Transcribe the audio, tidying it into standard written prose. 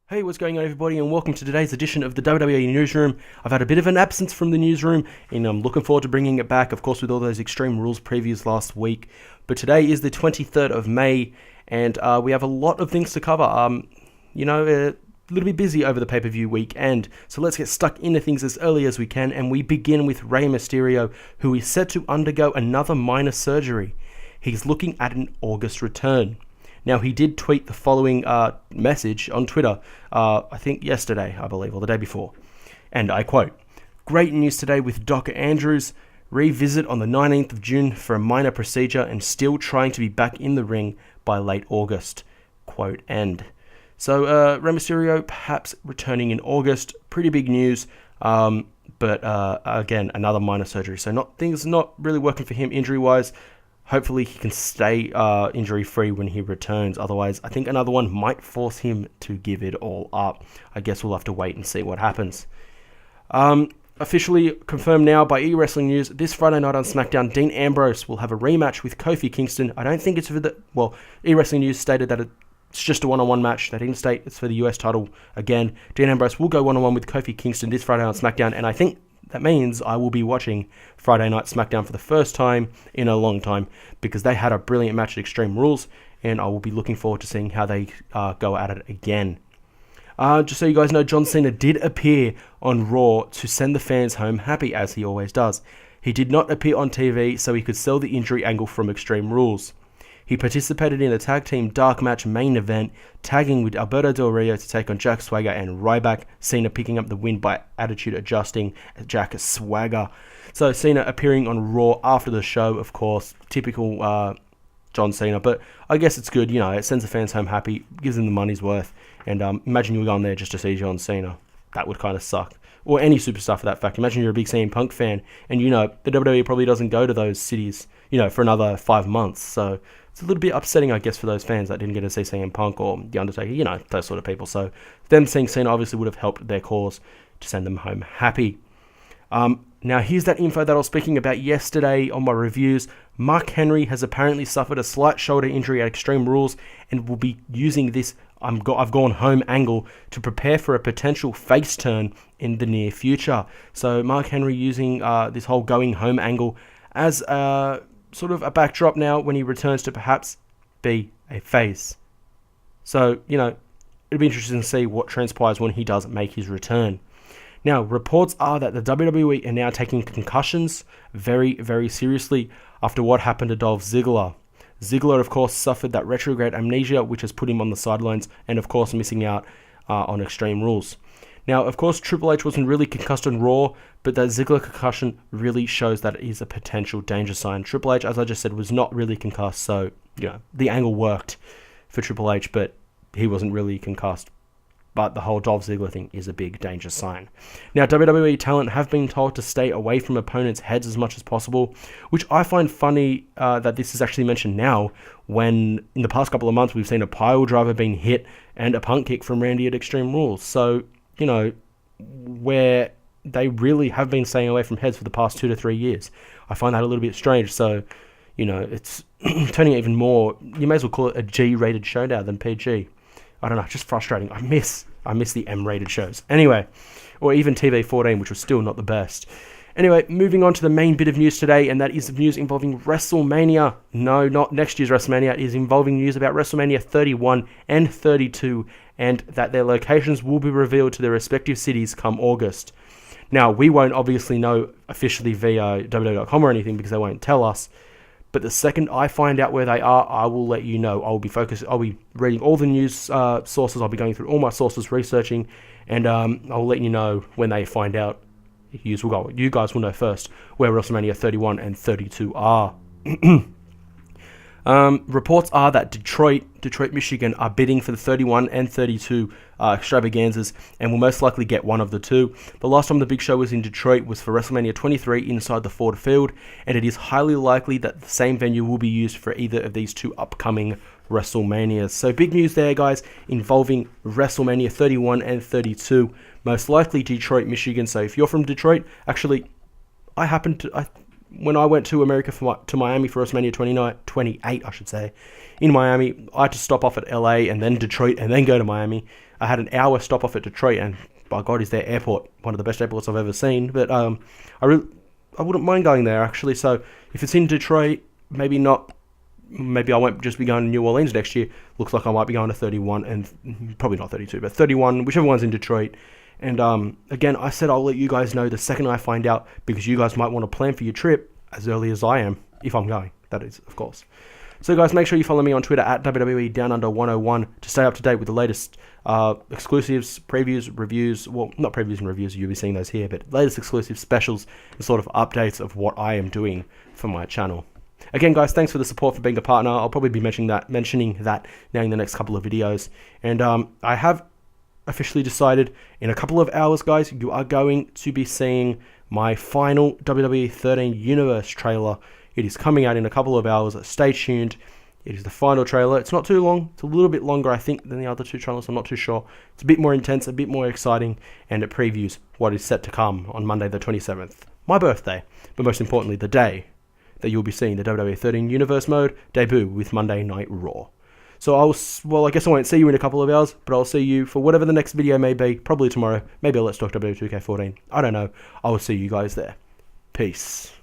Hey, what's going on, everybody, and welcome to today's edition of the WWE Newsroom. I've had a bit of an absence from the newsroom, and I'm looking forward to bringing it back, of course, with all those Extreme Rules previews last week. But today is the 23rd of May, and we have a lot of things to cover. A little bit busy over the pay-per-view weekend, so let's get stuck into things as early as we can, and we begin with Rey Mysterio, who is set to undergo another minor surgery. He's looking at an August return. Now, he did tweet the following message on Twitter, I think yesterday, I believe, or the day before. And I quote, "Great news today with Dr. Andrews. Revisit on the 19th of June for a minor procedure and still trying to be back in the ring by late August." Quote end. So, Rey Mysterio perhaps returning in August. Pretty big news. But again, another minor surgery. So things not really working for him injury-wise. Hopefully he can stay injury-free when he returns. Otherwise, I think another one might force him to give it all up. I guess we'll have to wait and see what happens. Officially confirmed now by E-Wrestling News, this Friday night on SmackDown, Dean Ambrose will have a rematch with Kofi Kingston. I don't think it's for the... Well, E-Wrestling News stated that it's just a one-on-one match. They didn't state it's for the US title. Again, Dean Ambrose will go one-on-one with Kofi Kingston this Friday on SmackDown, and I think that means I will be watching Friday Night SmackDown for the first time in a long time, because they had a brilliant match at Extreme Rules, and I will be looking forward to seeing how they go at it again. Just so you guys know, John Cena did appear on Raw to send the fans home happy, as he always does. He did not appear on TV so he could sell the injury angle from Extreme Rules. He participated in a tag team dark match main event, tagging with Alberto Del Rio to take on Jack Swagger and Ryback, Cena picking up the win by attitude adjusting Jack Swagger. So Cena appearing on Raw after the show, of course, typical John Cena, but I guess it's good, it sends the fans home happy, gives them the money's worth, and imagine you were going there just to see John Cena. That would kind of suck. Or any superstar for that fact. Imagine you're a big CM Punk fan, and the WWE probably doesn't go to those cities, for another 5 months, so it's a little bit upsetting, I guess, for those fans that didn't get to see CM Punk or The Undertaker, those sort of people. So them seeing Cena obviously would have helped their cause to send them home happy. Now, here's that info that I was speaking about yesterday on my reviews. Mark Henry has apparently suffered a slight shoulder injury at Extreme Rules and will be using this I've gone home angle to prepare for a potential face turn in the near future. So Mark Henry using this whole going home angle as sort of a backdrop now when he returns to perhaps be a face. So, it'll be interesting to see what transpires when he does make his return. Now, reports are that the WWE are now taking concussions very, very seriously after what happened to Dolph Ziggler. Ziggler, of course, suffered that retrograde amnesia, which has put him on the sidelines and, of course, missing out on Extreme Rules. Now, of course, Triple H wasn't really concussed on Raw, but that Ziggler concussion really shows that it is a potential danger sign. Triple H, as I just said, was not really concussed, so, the angle worked for Triple H, but he wasn't really concussed. But the whole Dolph Ziggler thing is a big danger sign. Now, WWE talent have been told to stay away from opponents' heads as much as possible, which I find funny that this is actually mentioned now, when in the past couple of months we've seen a pile driver being hit and a punt kick from Randy at Extreme Rules. So, where they really have been staying away from heads for the past 2 to 3 years. I find that a little bit strange. So, it's turning it even more, you may as well call it a G-rated show now than PG. I don't know, just frustrating. I miss the M-rated shows. Anyway, or even TV14, which was still not the best. Anyway, moving on to the main bit of news today, and that is the news involving Wrestlemania. No, not next year's Wrestlemania. It is involving news about Wrestlemania 31 and 32, and that their locations will be revealed to their respective cities come August. Now, we won't obviously know officially via WWE.com or anything because they won't tell us. But the second I find out where they are, I will let you know. I'll be reading all the news sources. I'll be going through all my sources, researching, and I'll let you know when they find out. You guys will know first where WrestleMania 31 and 32 are. Reports are that Detroit, Michigan are bidding for the 31 and 32 extravaganzas and will most likely get one of the two. The last time the big show was in Detroit was for WrestleMania 23 inside the Ford Field, and it is highly likely that the same venue will be used for either of these two upcoming WrestleManias. So big news there, guys, involving WrestleMania 31 and 32. Most likely Detroit, Michigan. So if you're from Detroit, actually, when I went to America to Miami for WrestleMania 28, I should say, in Miami, I had to stop off at LA and then Detroit and then go to Miami. I had an hour stop off at Detroit, and by God, is their airport one of the best airports I've ever seen. But I wouldn't mind going there, actually. So if it's in Detroit, maybe not. Maybe I won't just be going to New Orleans next year. Looks like I might be going to 31, and probably not 32, but 31, whichever one's in Detroit. And again, I said I'll let you guys know the second I find out, because you guys might want to plan for your trip as early as I am, if I'm going, that is, of course. So guys, make sure you follow me on Twitter at WWE Downunder 101 to stay up to date with the latest exclusives, previews, reviews. Well, not previews and reviews, you'll be seeing those here, but latest exclusive specials and sort of updates of what I am doing for my channel. Again, guys, thanks for the support, for being a partner. I'll probably be mentioning that now in the next couple of videos. And I have officially decided in a couple of hours, guys, you are going to be seeing my final WWE 13 Universe trailer. It is coming out in a couple of hours. Stay tuned. It is the final trailer. It's not too long. It's a little bit longer, I think, than the other two trailers. I'm not too sure. It's a bit more intense, a bit more exciting, and it previews what is set to come on Monday the 27th, my birthday, but most importantly, the day that you'll be seeing the WWE 13 Universe mode debut with Monday Night Raw. So I guess I won't see you in a couple of hours, but I'll see you for whatever the next video may be, probably tomorrow. Maybe Let's Talk WWE 2K14. I don't know. I will see you guys there. Peace.